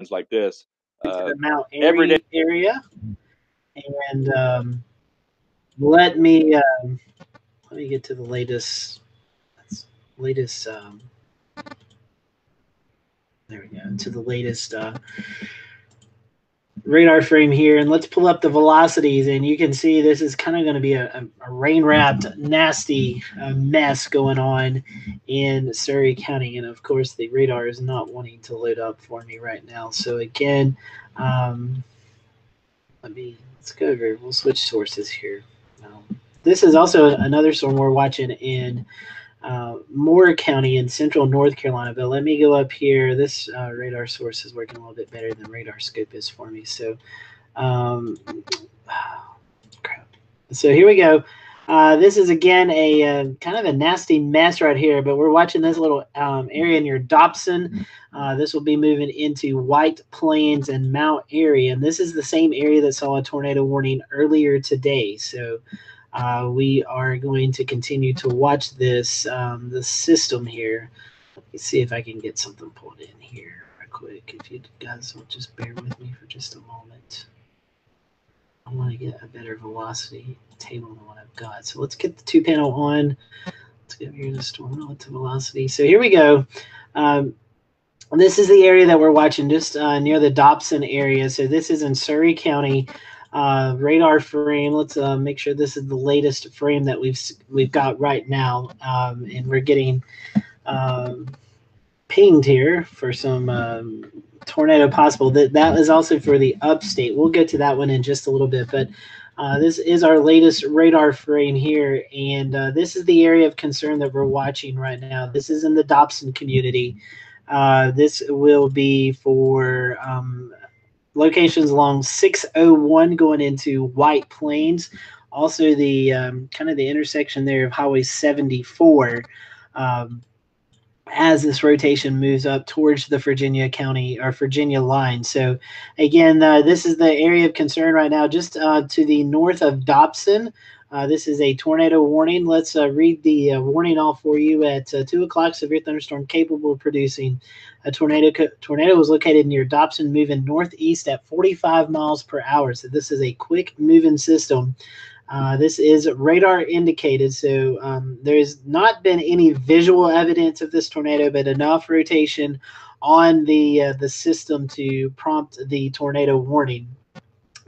like this. To the Mount Every day. Airy area, and let me get to the latest. Latest. There we go. To the latest radar frame here, and let's pull up the velocities, and you can see this is kind of going to be a rain wrapped, nasty mess going on in Surry County. And of course, the radar is not wanting to load up for me right now. So again, let's go over. We'll switch sources here. This is also another storm we're watching in Moore County in central North Carolina. But let me go up here. This radar source is working a little bit better than Radar Scope is for me. So, crap. So here we go. This is again a kind of a nasty mess right here, but we're watching this little area near Dobson. This will be moving into White Plains and Mount Airy, and this is the same area that saw a tornado warning earlier today. So we are going to continue to watch this the system here. Let me see if I can get something pulled in here real quick. If you guys will just bear with me for just a moment. I want to get a better velocity table than what I've got. So let's get the 2-panel on. Let's go here to storm relative velocity. So here we go. This is the area that we're watching just near the Dobson area. So this is in Surry County. Radar frame. Let's make sure this is the latest frame that we've got right now, and we're getting pinged here for some tornado possible. That is also for the upstate. We'll get to that one in just a little bit, but this is our latest radar frame here, and this is the area of concern that we're watching right now. This is in the Dobson community. This will be for locations along 601 going into White Plains. Also the kind of the intersection there of Highway 74 as this rotation moves up towards the Virginia County or Virginia line. So again, this is the area of concern right now, just to the north of Dobson. This is a tornado warning. Let's read the warning off for you. At 2 o'clock, severe thunderstorm capable of producing a tornado. Tornado was located near Dobson, moving northeast at 45 miles per hour. So this is a quick moving system. This is radar indicated, so there's not been any visual evidence of this tornado, but enough rotation on the system to prompt the tornado warning.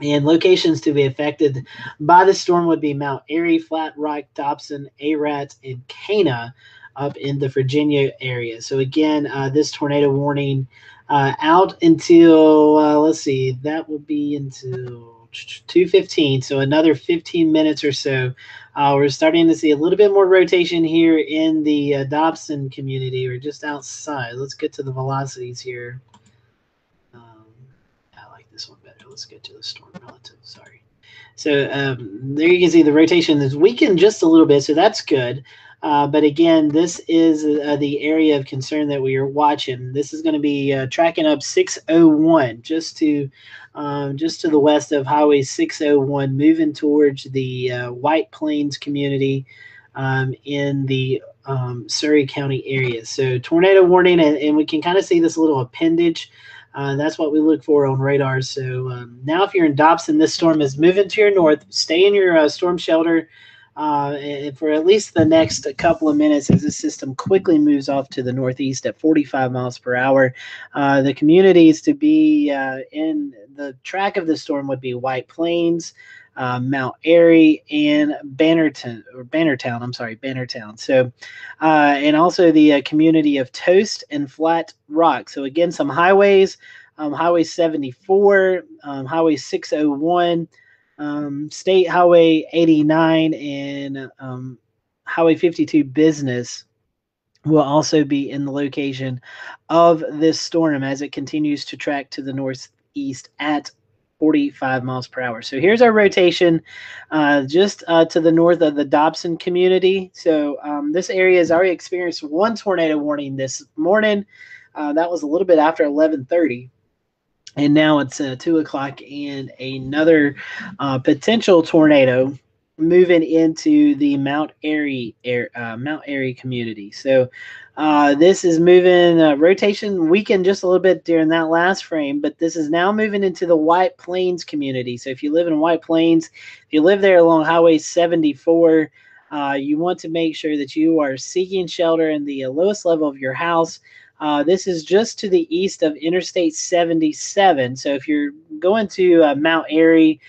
And locations to be affected by the storm would be Mount Airy, Flat Rock, Dobson, Ararat, and Cana up in the Virginia area. So again, this tornado warning out until, let's see, that will be until 2:15, so another 15 minutes or so. We're starting to see a little bit more rotation here in the Dobson community, or just outside. Let's get to the velocities here. I like this one better. Let's get to the storm relative. Sorry. So there you can see the rotation is weakened just a little bit, so that's good. But again, this is the area of concern that we are watching. This is going to be tracking up 601 just to the west of Highway 601, moving towards the White Plains community in the Surry County area. So tornado warning, and we can kind of see this little appendage. That's what we look for on radar. So now if you're in Dobson, this storm is moving to your north. Stay in your storm shelter for at least the next couple of minutes as this system quickly moves off to the northeast at 45 miles per hour. The communities to be in the track of the storm would be White Plains, Mount Airy, and Bannertown. So, and also the community of Toast and Flat Rock. So again, some highways, Highway 74, Highway 601, State Highway 89, and Highway 52 Business will also be in the location of this storm as it continues to track to the northeast at 45 miles per hour. So here's our rotation just to the north of the Dobson community. So this area has already experienced one tornado warning this morning. That was a little bit after 11:30. And now it's 2 o'clock and another potential tornado moving into the Mount Airy community. So this is moving rotation weakened just a little bit during that last frame, but this is now moving into the White Plains community. So if you live in White Plains, if you live there along Highway 74, you want to make sure that you are seeking shelter in the lowest level of your house. This is just to the east of Interstate 77. So if you're going to Mount Airy,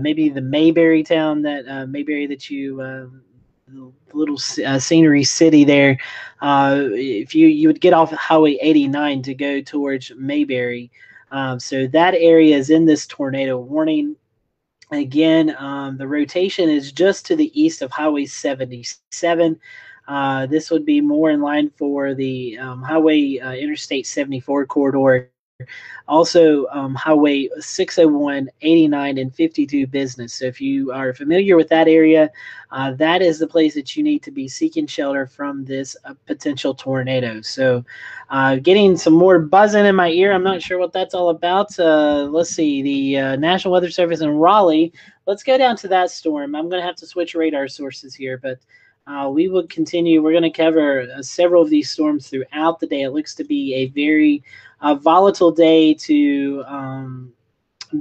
maybe the Mayberry town Mayberry that you little scenery city there. If you would get off Highway 89 to go towards Mayberry, so that area is in this tornado warning. Again, the rotation is just to the east of Highway 77. This would be more in line for the Highway Interstate 74 corridor. Also, Highway 601, 89, and 52 business. So if you are familiar with that area, that is the place that you need to be seeking shelter from this potential tornado. So getting some more buzzing in my ear. I'm not sure what that's all about. Let's see, the National Weather Service in Raleigh. Let's go down to that storm. I'm going to have to switch radar sources here, but we will continue. We're going to cover several of these storms throughout the day. It looks to be a very volatile day to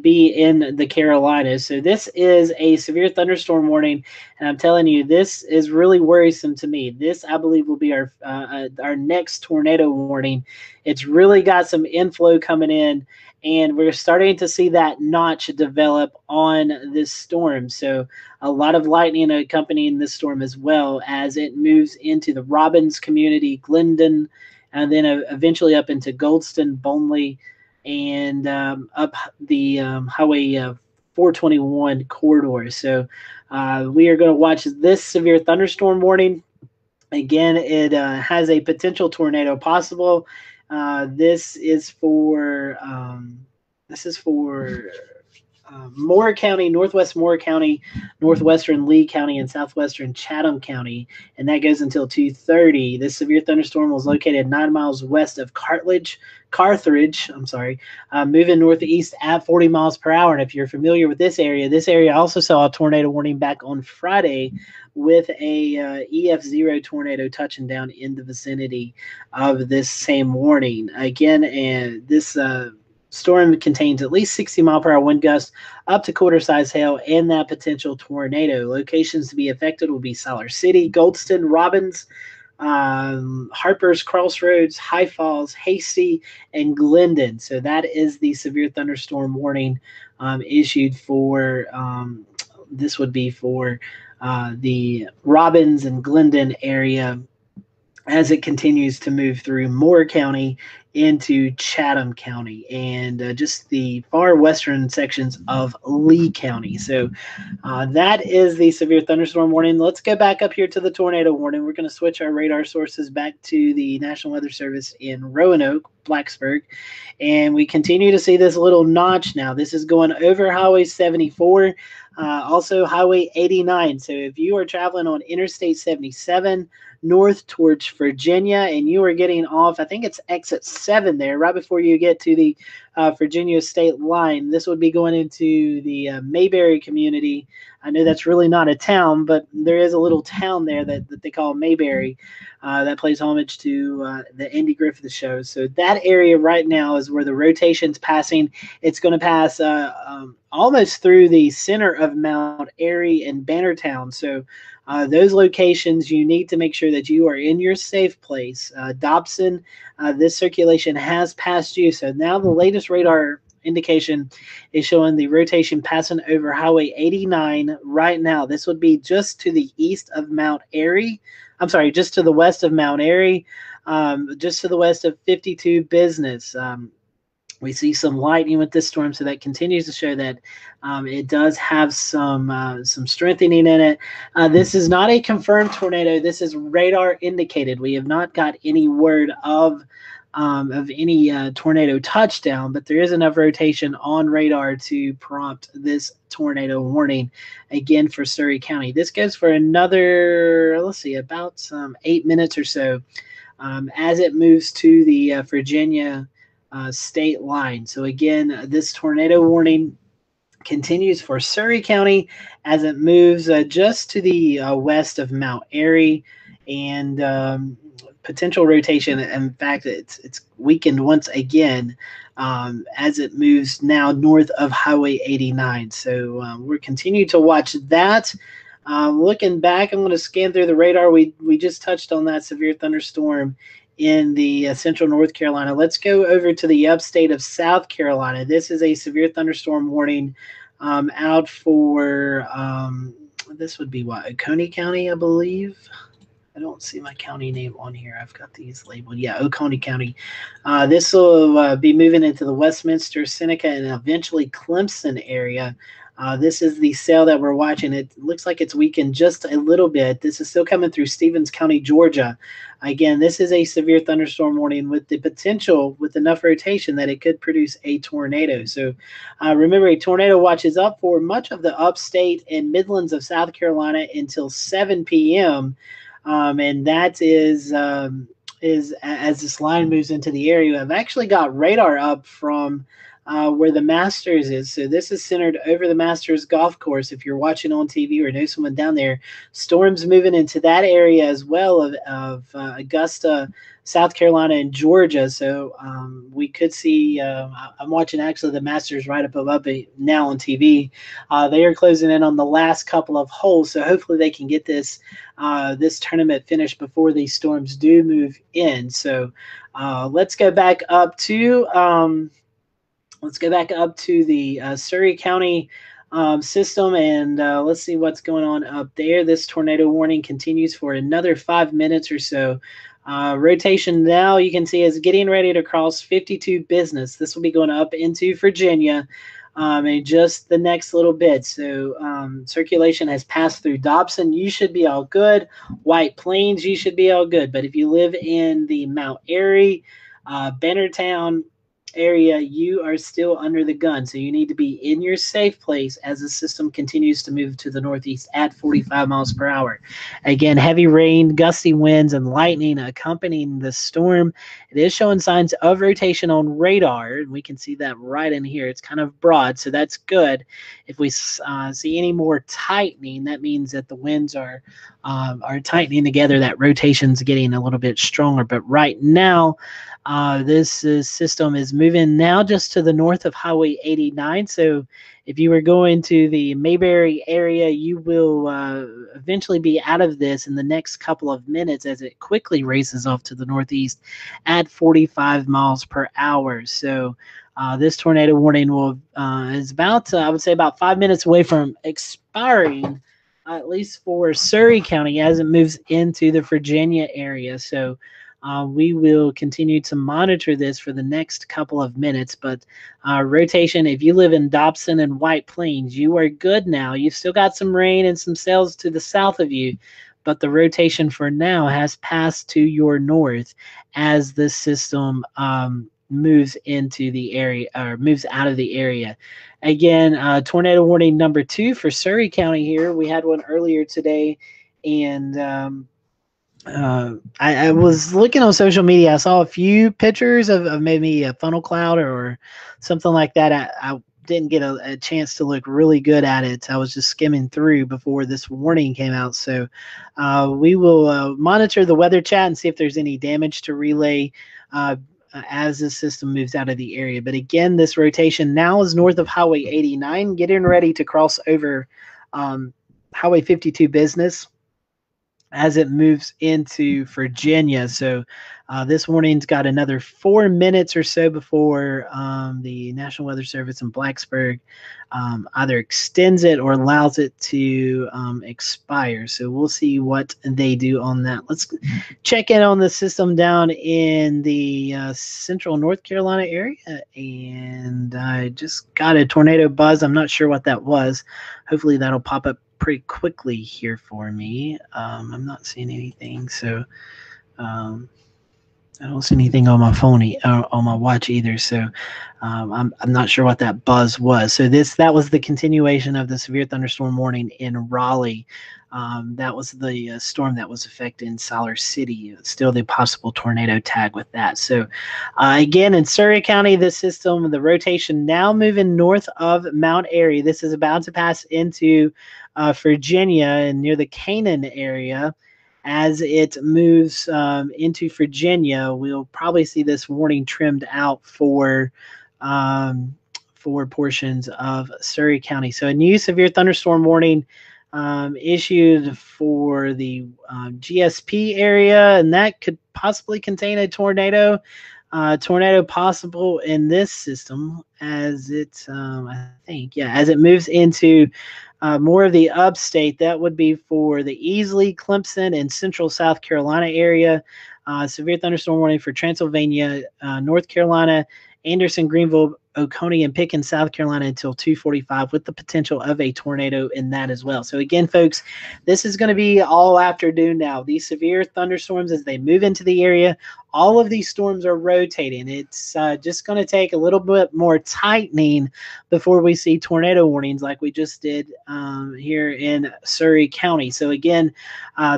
be in the Carolinas. So this is a severe thunderstorm warning, and I'm telling you, this is really worrisome to me. This, I believe, will be our next tornado warning. It's really got some inflow coming in, and we're starting to see that notch develop on this storm. So a lot of lightning accompanying this storm as well as it moves into the Robbins community, Glendon, and then eventually up into Goldston, Bonley, and up the Highway 421 corridor. So we are going to watch this severe thunderstorm warning. Again, it has a potential tornado possible. This is for Moore County, Northwest Moore County, Northwestern Lee County, and Southwestern Chatham County, and that goes until 2:30. This severe thunderstorm was located 9 miles west of Carthage, moving northeast at 40 miles per hour. And if you're familiar with this area also saw a tornado warning back on Friday with a EF0 tornado touching down in the vicinity of this same warning. Again, and this storm contains at least 60-mile-per-hour wind gusts, up to quarter-size hail, and that potential tornado. Locations to be affected will be Siler City, Goldston, Robbins, Harper's Crossroads, High Falls, Hasty, and Glendon. So that is the severe thunderstorm warning issued for, this would be for the Robbins and Glendon area as it continues to move through Moore County into Chatham County and just the far western sections of Lee County. So that is the severe thunderstorm warning. Let's go back up here to the tornado warning. We're going to switch our radar sources back to the National Weather Service in Roanoke, Blacksburg, and we continue to see this little notch now. This is going over Highway 74, also Highway 89. So if you are traveling on Interstate 77 north towards Virginia and you are getting off, I think it's exit 7 there, right before you get to the Virginia state line, this would be going into the Mayberry community. I know that's really not a town, but there is a little town there that they call Mayberry that plays homage to the Andy Griffith Show. So that area right now is where the rotation's passing. It's going to pass almost through the center of Mount Airy and Bannertown. So those locations, you need to make sure that you are in your safe place. Dobson, this circulation has passed you. So now the latest radar indication is showing the rotation passing over Highway 89 right now. This would be just to the east of Mount Airy. I'm sorry, just to the west of Mount Airy, just to the west of 52 Business. We see some lightning with this storm, so that continues to show that it does have some strengthening in it. This is not a confirmed tornado. This is radar indicated. We have not got any word of any tornado touchdown, but there is enough rotation on radar to prompt this tornado warning again for Surry County. This goes for another, let's see, about 8 minutes or so as it moves to the Virginia state line. So again, this tornado warning continues for Surry County as it moves just to the west of Mount Airy, and potential rotation. In fact, it's weakened once again as it moves now north of Highway 89. So we're continuing to watch that. Looking back, I'm going to scan through the radar. We just touched on that severe thunderstorm in the central North Carolina. Let's go over to the upstate of South Carolina. This is a severe thunderstorm warning out for, this would be what, Oconee County, I believe. I don't see my county name on here. I've got these labeled. Yeah, Oconee County. This will be moving into the Westminster, Seneca, and eventually Clemson area. This is the cell that we're watching. It looks like it's weakened just a little bit. This is still coming through Stevens County, Georgia. Again, this is a severe thunderstorm warning with the potential, with enough rotation, that it could produce a tornado. So remember, a tornado watch is up for much of the upstate and Midlands of South Carolina until 7 p.m., and that is as this line moves into the area. I've actually got radar up from where the Masters is. So this is centered over the Masters golf course. If you're watching on TV or know someone down there, storms moving into that area as well of Augusta, South Carolina, and Georgia. So we could see, I'm watching actually the Masters right up above it now on TV. They are closing in on the last couple of holes. So hopefully they can get this tournament finished before these storms do move in. So let's go back up to the Surry County system, and let's see what's going on up there. This tornado warning continues for another 5 minutes or so. Rotation now, you can see, is getting ready to cross 52 business. This will be going up into Virginia in just the next little bit. So circulation has passed through Dobson. You should be all good. White Plains, you should be all good. But if you live in the Mount Airy, Bannertown area, you are still under the gun. So you need to be in your safe place as the system continues to move to the northeast at 45 miles per hour. Again, heavy rain, gusty winds, and lightning accompanying the storm. It is showing signs of rotation on radar, and we can see that right in here. It's kind of broad, so that's good. If we see any more tightening, that means that the winds are tightening together. That rotation's getting a little bit stronger. But right now, this system is moving now just to the north of Highway 89. So if you were going to the Mayberry area, you will eventually be out of this in the next couple of minutes as it quickly races off to the northeast at 45 miles per hour. So this tornado warning is about, I would say, about 5 minutes away from expiring, at least for Surry County, as it moves into the Virginia area. So we will continue to monitor this for the next couple of minutes. But rotation, if you live in Dobson and White Plains, you are good now. You've still got some rain and some cells to the south of you, but the rotation for now has passed to your north as this system moves into the area, or moves out of the area. Again, tornado warning number 2 for Surry County here. We had one earlier today, and I was looking on social media. I saw a few pictures of maybe a funnel cloud or something like that. I didn't get a chance to look really good at it. I was just skimming through before this warning came out. So we will monitor the weather chat and see if there's any damage to relay as the system moves out of the area. But again, this rotation now is north of Highway 89, getting ready to cross over Highway 52 business as it moves into Virginia. So this warning's got another 4 minutes or so before the National Weather Service in Blacksburg either extends it or allows it to expire. So we'll see what they do on that. Let's check in on the system down in the central North Carolina area. And I just got a tornado buzz. I'm not sure what that was. Hopefully that'll pop up pretty quickly here for me. I'm not seeing anything, so I don't see anything on my phone on my watch either, so I'm not sure what that buzz was. So that was the continuation of the severe thunderstorm warning in Raleigh. That was the storm that was affecting Siler City. Still the possible tornado tag with that. So again, in Surry County, the system, the rotation now moving north of Mount Airy. This is about to pass into Virginia and near the Canaan area. As it moves into Virginia, we'll probably see this warning trimmed out for portions of Surry County. So a new severe thunderstorm warning issued for the GSP area, and that could possibly contain a tornado. Tornado possible in this system as as it moves into more of the upstate. That would be for the Easley, Clemson, and central South Carolina area. Severe thunderstorm warning for Transylvania, North Carolina, Anderson, Greenville, Oconee, and Pickens, South Carolina until 2:45, with the potential of a tornado in that as well. So again, folks, this is going to be all afternoon now. These severe thunderstorms, as they move into the area, all of these storms are rotating. It's just going to take a little bit more tightening before we see tornado warnings like we just did here in Surry County. So again,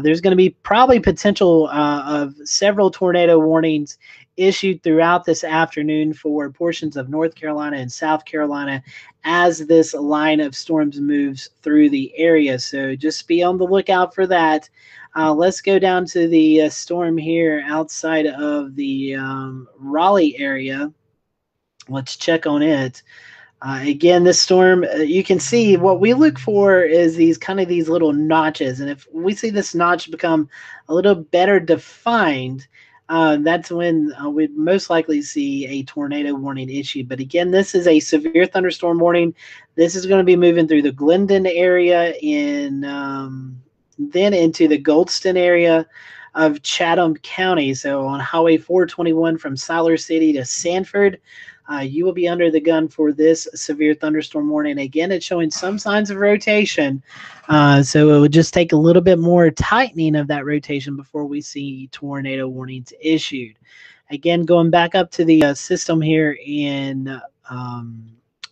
there's going to be probably potential of several tornado warnings issued throughout this afternoon for portions of North Carolina and South Carolina as this line of storms moves through the area. So just be on the lookout for that. Let's go down to the storm here outside of the Raleigh area. Let's check on it. Again, this storm, you can see what we look for is these little notches. And if we see this notch become a little better defined, that's when we'd most likely see a tornado warning issued. But again, this is a severe thunderstorm warning. This is going to be moving through the Glendon area then into the Goldston area of Chatham County. So on Highway 421 from Siler City to Sanford, you will be under the gun for this severe thunderstorm warning. Again, it's showing some signs of rotation. So it would just take a little bit more tightening of that rotation before we see tornado warnings issued. Again, going back up to the system here in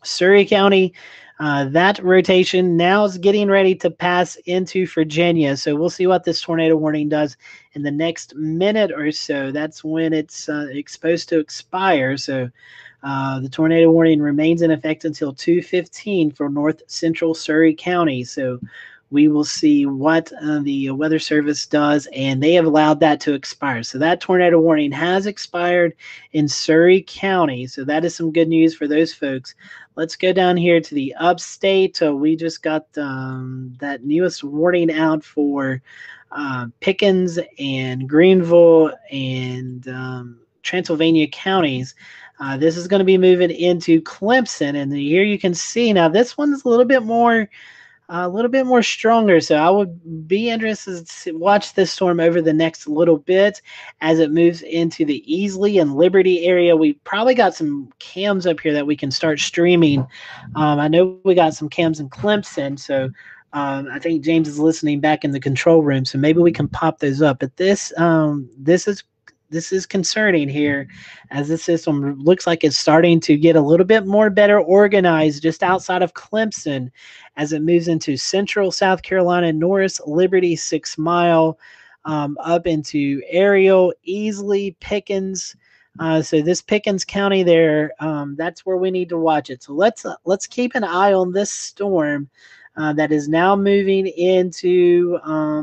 Surry County, that rotation now is getting ready to pass into Virginia. So we'll see what this tornado warning does in the next minute or so. That's when it's supposed to expire. So the tornado warning remains in effect until 2:15 for north central Surry County. So we will see what the Weather Service does, and they have allowed that to expire. So that tornado warning has expired in Surry County. So that is some good news for those folks. Let's go down here to the upstate. We just got that newest warning out for Pickens and Greenville and Transylvania counties. This is going to be moving into Clemson, and here you can see now this one's a little bit more stronger. So I would be interested to watch this storm over the next little bit as it moves into the Easley and Liberty area. We probably got some cams up here that we can start streaming. I know we got some cams in Clemson, so I think James is listening back in the control room, so maybe we can pop those up. But this is concerning here, as the system looks like it's starting to get a little bit more better organized just outside of Clemson as it moves into central South Carolina, Norris, Liberty, 6 Mile, up into Ariel, Easley, Pickens. So this Pickens County there, that's where we need to watch it. So let's keep an eye on this storm that is now moving into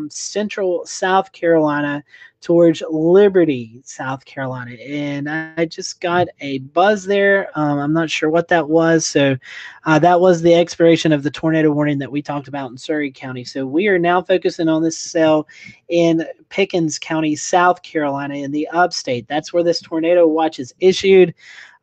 central South Carolina towards Liberty, South Carolina. And I just got a buzz there. I'm not sure what that was. So that was the expiration of the tornado warning that we talked about in Surry County. So we are now focusing on this cell in Pickens County, South Carolina, in the upstate. That's where this tornado watch is issued.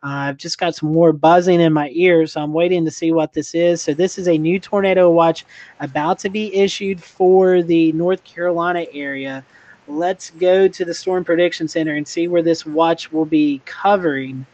I've just got some more buzzing in my ears, so I'm waiting to see what this is. So this is a new tornado watch about to be issued for the North Carolina area. Let's go to the Storm Prediction Center and see where this watch will be covering.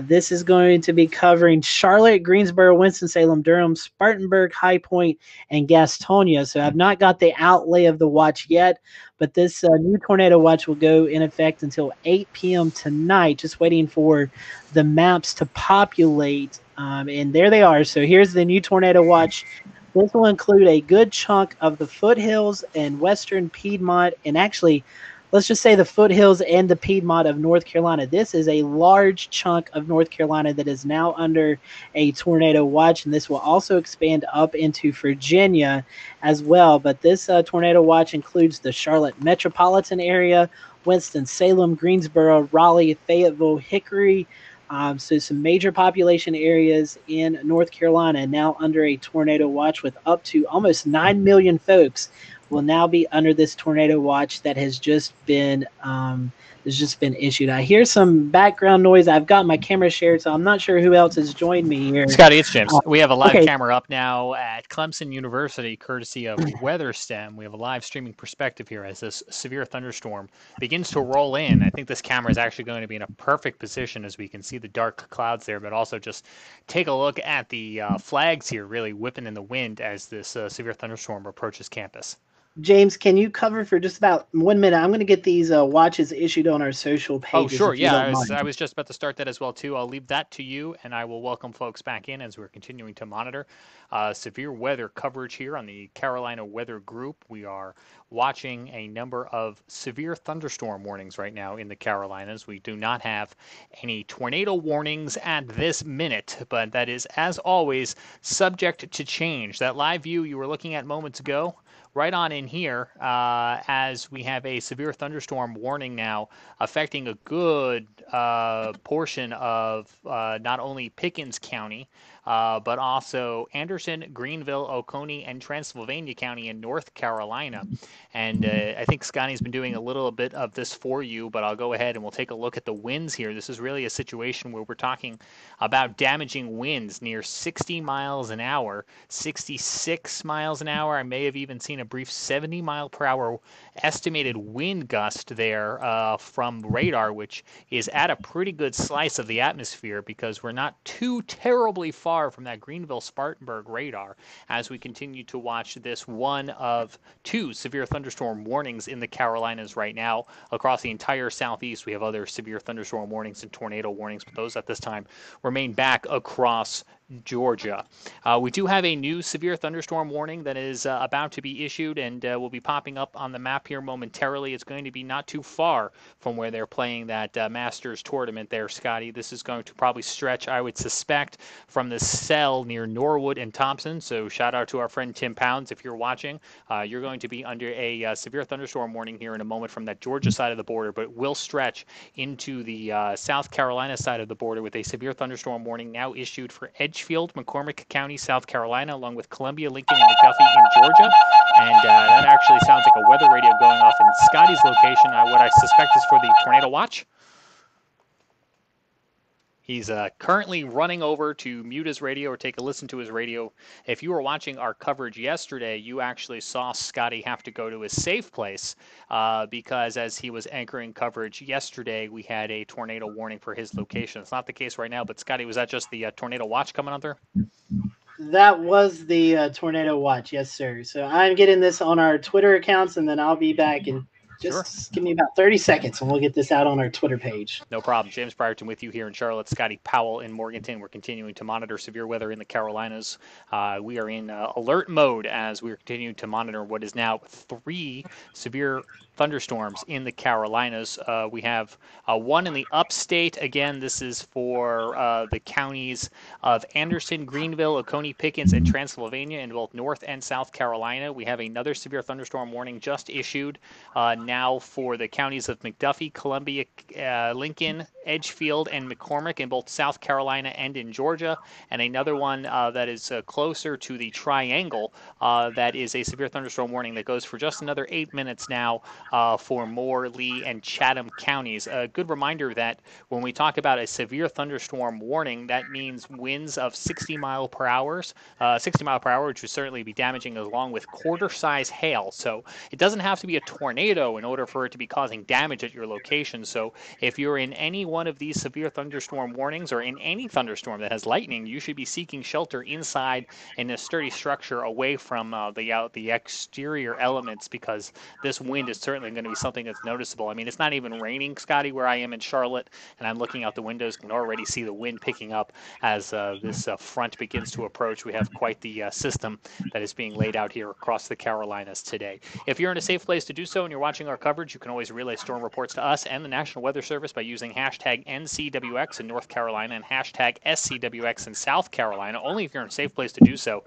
This is going to be covering Charlotte, Greensboro, Winston-Salem, Durham, Spartanburg, High Point, and Gastonia. So I've not got the outlay of the watch yet, but this new tornado watch will go in effect until 8 p.m. tonight. Just waiting for the maps to populate. And there they are. So here's the new tornado watch. This will include a good chunk of the foothills and western Piedmont, and actually, let's just say the foothills and the Piedmont of North Carolina. This is a large chunk of North Carolina that is now under a tornado watch, and this will also expand up into Virginia as well. But this tornado watch includes the Charlotte metropolitan area, Winston-Salem, Greensboro, Raleigh, Fayetteville, Hickory. So some major population areas in North Carolina now under a tornado watch, with up to almost 9 million folks will now be under this tornado watch that has just been issued. I hear some background noise. I've got my camera shared, so I'm not sure who else has joined me here. Scotty, it's James. We have a live camera up now at Clemson University, courtesy of WeatherStem. We have a live streaming perspective here as this severe thunderstorm begins to roll in. I think this camera is actually going to be in a perfect position as we can see the dark clouds there, but also just take a look at the flags here really whipping in the wind as this severe thunderstorm approaches campus. James, can you cover for just about 1 minute? I'm going to get these watches issued on our social pages. Oh, sure. Yeah, I was just about to start that as well, too. I'll leave that to you, and I will welcome folks back in as we're continuing to monitor severe weather coverage here on the Carolina Weather Group. We are watching a number of severe thunderstorm warnings right now in the Carolinas. We do not have any tornado warnings at this minute, but that is, as always, subject to change. That live view you were looking at moments ago, right on in here, as we have a severe thunderstorm warning now affecting a good portion of not only Pickens County, but also Anderson, Greenville, Oconee, and Transylvania County in North Carolina. And I think Scotty's been doing a little bit of this for you, but I'll go ahead and we'll take a look at the winds here. This is really a situation where we're talking about damaging winds near 60 miles an hour, 66 miles an hour. I may have even seen a brief 70 mile per hour estimated wind gust there from radar, which is at a pretty good slice of the atmosphere because we're not too terribly far from that Greenville-Spartanburg radar as we continue to watch this one of two severe thunderstorm warnings in the Carolinas right now. Across the entire southeast, we have other severe thunderstorm warnings and tornado warnings, but those at this time remain back across Georgia. We do have a new severe thunderstorm warning that is about to be issued and will be popping up on the map here momentarily. It's going to be not too far from where they're playing that Masters tournament there, Scotty. This is going to probably stretch, I would suspect, from the cell near Norwood and Thompson. So shout out to our friend Tim Pounds if you're watching. You're going to be under a severe thunderstorm warning here in a moment from that Georgia side of the border, but it will stretch into the South Carolina side of the border with a severe thunderstorm warning now issued for Edgefield, McCormick County, South Carolina, along with Columbia, Lincoln, and McDuffie in Georgia. And that actually sounds like a weather radio going off in Scotty's location, what I suspect is for the tornado watch. He's currently running over to mute his radio or take a listen to his radio. If you were watching our coverage yesterday, you actually saw Scotty have to go to his safe place because as he was anchoring coverage yesterday, we had a tornado warning for his location. It's not the case right now, but Scotty, was that just the tornado watch coming out there? That was the tornado watch, yes, sir. So I'm getting this on our Twitter accounts, and then I'll be back in just give me about 30 seconds, and we'll get this out on our Twitter page. No problem. James Brierton with you here in Charlotte. Scotty Powell in Morganton. We're continuing to monitor severe weather in the Carolinas. We are in alert mode as we're continuing to monitor what is now 3 severe thunderstorms in the Carolinas. We have one in the upstate. Again, this is for the counties of Anderson, Greenville, Oconee, Pickens, and Transylvania in both North and South Carolina. We have another severe thunderstorm warning just issued now for the counties of McDuffie, Columbia, Lincoln, Edgefield, and McCormick in both South Carolina and in Georgia. And another one that is closer to the Triangle that is a severe thunderstorm warning that goes for just another 8 minutes now for Moore, Lee, and Chatham counties. A good reminder that when we talk about a severe thunderstorm warning, that means winds of 60 mile per hour, which would certainly be damaging along with quarter-size hail. So it doesn't have to be a tornado in order for it to be causing damage at your location. So if you're in any one of these severe thunderstorm warnings or in any thunderstorm that has lightning, you should be seeking shelter inside in a sturdy structure away from the exterior elements, because this wind is certainly going to be something that's noticeable. I mean, it's not even raining, Scotty, where I am in Charlotte, and I'm looking out the windows, can already see the wind picking up as this front begins to approach. We have quite the system that is being laid out here across the Carolinas today. If you're in a safe place to do so and you're watching our coverage, you can always relay storm reports to us and the National Weather Service by using hashtag NCWX in North Carolina and hashtag SCWX in South Carolina. Only if you're in a safe place to do so,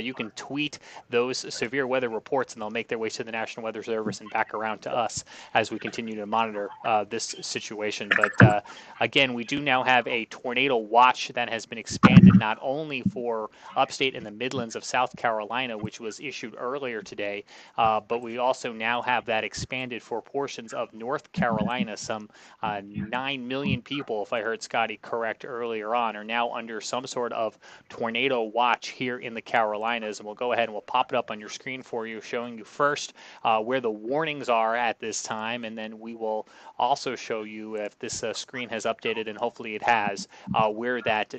you can tweet those severe weather reports, and they'll make their way to the National Weather Service and back around to us as we continue to monitor this situation. But again, we do now have a tornado watch that has been expanded not only for upstate in the Midlands of South Carolina, which was issued earlier today, but we also now have that expanded for portions of North Carolina. Some 9 million people, if I heard Scotty correct earlier on, are now under some sort of tornado watch here in the Carolinas. And we'll go ahead and we'll pop it up on your screen for you, showing you first where the warnings are at this time, and then we will also show you, if this screen has updated, and hopefully it has, where that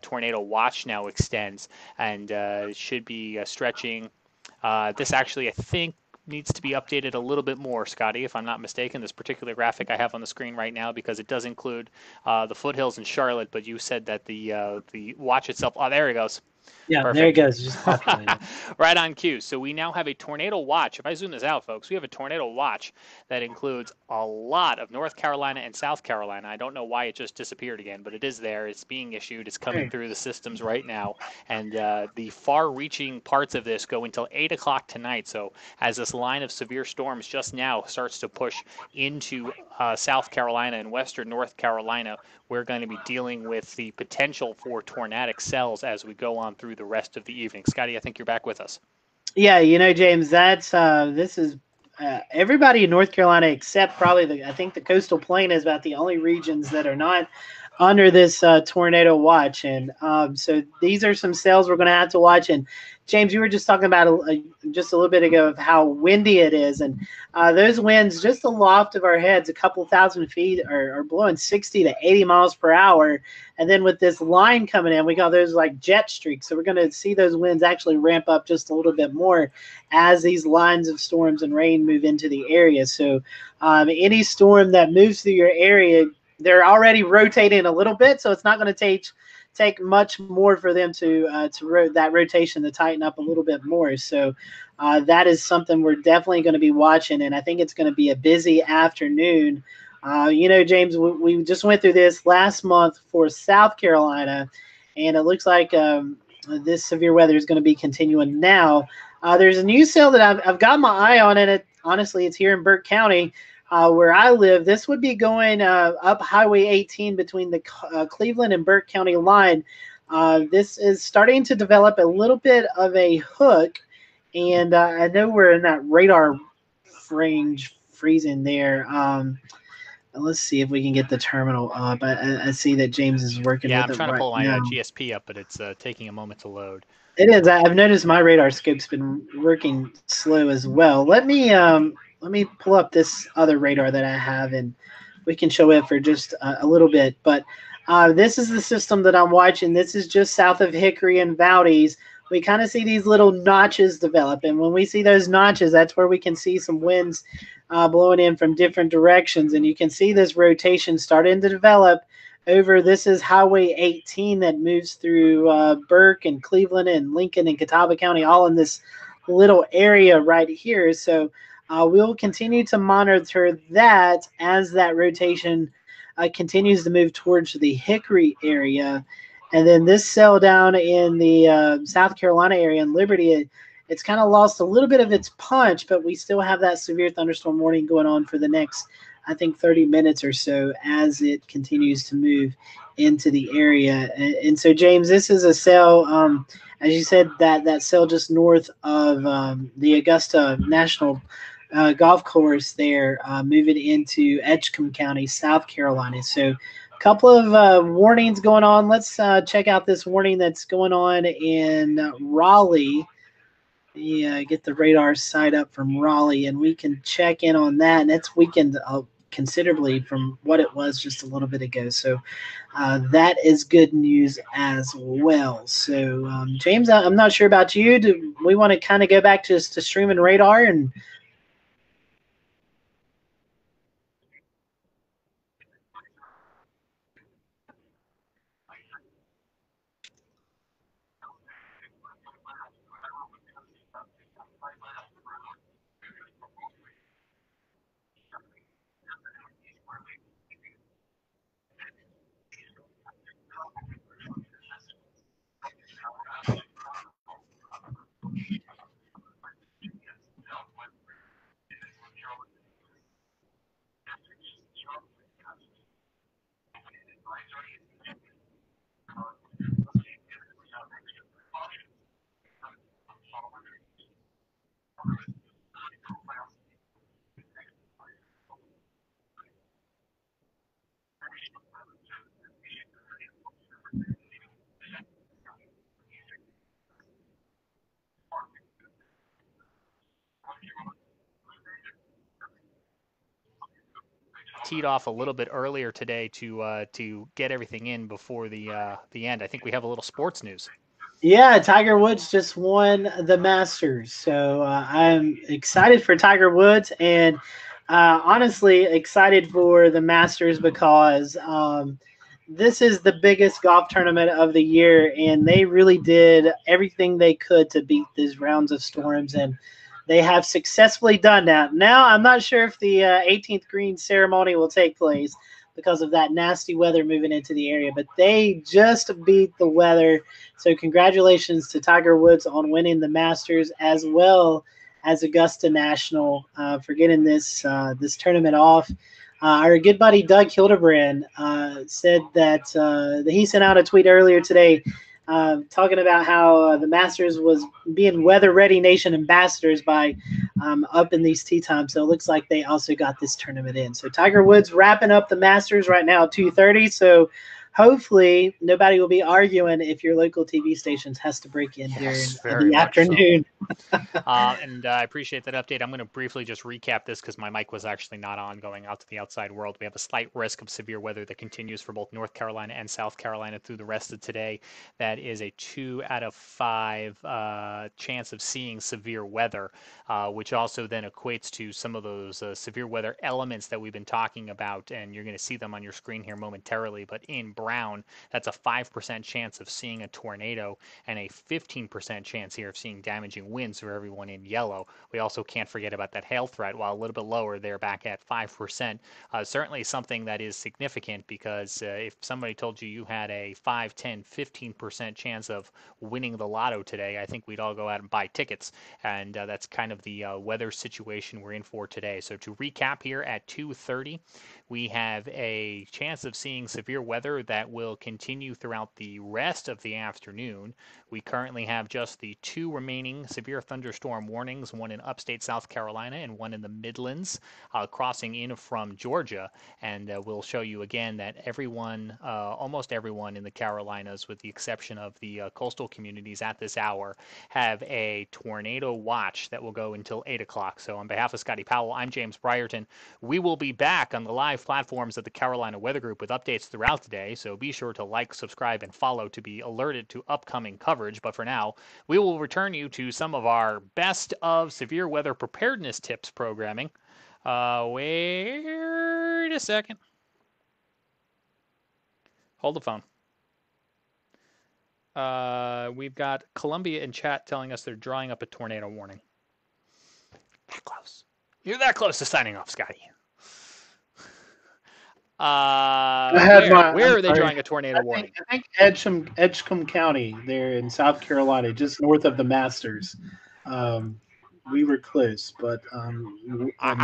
tornado watch now extends, and should be stretching. This actually, I think, needs to be updated a little bit more, Scotty, if I'm not mistaken, this particular graphic I have on the screen right now, because it does include the foothills in Charlotte, but you said that the watch itself, oh, there it goes. Yeah, Perfect. there it goes. Just populated. Right on cue. So we now have a tornado watch. If I zoom this out, folks, we have a tornado watch that includes a lot of North Carolina and South Carolina. I don't know why it just disappeared again, but it is there. It's being issued. It's coming through the systems right now. And the far-reaching parts of this go until 8 o'clock tonight. So as this line of severe storms just now starts to push into South Carolina and western North Carolina, we're going to be dealing with the potential for tornadic cells as we go on through the rest of the evening. Scotty, I think you're back with us. Yeah, you know, James, that's this is everybody in North Carolina except probably I think the coastal plain is about the only regions that are not under this tornado watch. And so these are some cells we're going to have to watch. And James, you were just talking about just a little bit ago of how windy it is. And those winds just aloft of our heads, a couple thousand feet, are blowing 60 to 80 miles per hour. And then with this line coming in, we got those like jet streaks. So we're going to see those winds actually ramp up just a little bit more as these lines of storms and rain move into the area. So any storm that moves through your area, they're already rotating a little bit, so it's not going to take much more for them to that rotation to tighten up a little bit more. So that is something we're definitely going to be watching, and I think it's going to be a busy afternoon. You know, James, we just went through this last month for South Carolina, and it looks like this severe weather is going to be continuing now. There's a new cell that I've got my eye on, and honestly, it's here in Burke County. Where I live. This would be going up Highway 18 between the Cleveland and Burke County line. This is starting to develop a little bit of a hook, and I know we're in that radar range freezing there. Let's see if we can get the terminal up. I see that James is working with it. Yeah, I'm trying to pull my now. GSP up, but it's taking a moment to load. It is. I've noticed my radar scope's been working slow as well. Let me pull up this other radar that I have, and we can show it for just a little bit. But this is the system that I'm watching. This is just south of Hickory and Valdez. We kind of see these little notches develop, and when we see those notches, that's where we can see some winds blowing in from different directions. And you can see this rotation starting to develop over. This is Highway 18 that moves through Burke and Cleveland and Lincoln and Catawba County, all in this little area right here. So we'll continue to monitor that as that rotation continues to move towards the Hickory area. And then this cell down in the South Carolina area in Liberty, it's kind of lost a little bit of its punch, but we still have that severe thunderstorm warning going on for the next, I think, 30 minutes or so as it continues to move into the area. And so, James, this is a cell, as you said, that cell just north of the Augusta National golf course there, moving into Edgecombe County, South Carolina. So a couple of warnings going on. Let's check out this warning that's going on in Raleigh. get the radar site up from Raleigh, and we can check in on that. And that's weakened considerably from what it was just a little bit ago. So that is good news as well. So James, I'm not sure about you. Do we want to kind of go back to streaming radar and? Teed off a little bit earlier today to get everything in before the end. I think we have a little sports news. Yeah, Tiger Woods just won the Masters, so I'm excited for Tiger Woods, and honestly excited for the Masters because this is the biggest golf tournament of the year, and they really did everything they could to beat these rounds of storms, and they have successfully done that. Now, I'm not sure if the 18th green ceremony will take place because of that nasty weather moving into the area, but they just beat the weather. So congratulations to Tiger Woods on winning the Masters as well as Augusta National for getting this tournament off. Our good buddy Doug Hildebrand said that he sent out a tweet earlier today talking about how the Masters was being weather ready nation ambassadors by up in these tee times. So it looks like they also got this tournament in. So Tiger Woods wrapping up the Masters right now at 2:30. So hopefully nobody will be arguing if your local TV stations has to break in during the afternoon. So. And I appreciate that update. I'm going to briefly just recap this because my mic was actually not on going out to the outside world. We have a slight risk of severe weather that continues for both North Carolina and South Carolina through the rest of today. That is a 2 out of 5 chance of seeing severe weather, which also then equates to some of those severe weather elements that we've been talking about. And you're going to see them on your screen here momentarily. But in brown, that's a 5% chance of seeing a tornado and a 15% chance here of seeing damaging winds for everyone in yellow. We also can't forget about that hail threat, while a little bit lower, they're back at 5%. Certainly something that is significant because if somebody told you you had a 5, 10, 15% chance of winning the lotto today, I think we'd all go out and buy tickets. And that's kind of the weather situation we're in for today. So to recap here at 2:30, we have a chance of seeing severe weather that will continue throughout the rest of the afternoon. We currently have just the 2 remaining severe thunderstorm warnings, one in upstate South Carolina and one in the Midlands, crossing in from Georgia. And we'll show you again that everyone, almost everyone in the Carolinas, with the exception of the coastal communities at this hour, have a tornado watch that will go until 8 o'clock. So on behalf of Scotty Powell, I'm James Brierton. We will be back on the live platforms of the Carolina Weather Group with updates throughout the day. So be sure to like, subscribe, and follow to be alerted to upcoming coverage. But for now, we will return you to some of our best of severe weather preparedness tips programming. Wait a second. Hold the phone. We've got Columbia in chat telling us they're drawing up a tornado warning. That close. You're that close to signing off, Scotty. Where are they drawing a tornado warning? I think Edgecombe County there in South Carolina, just north of the Masters. We were close, but I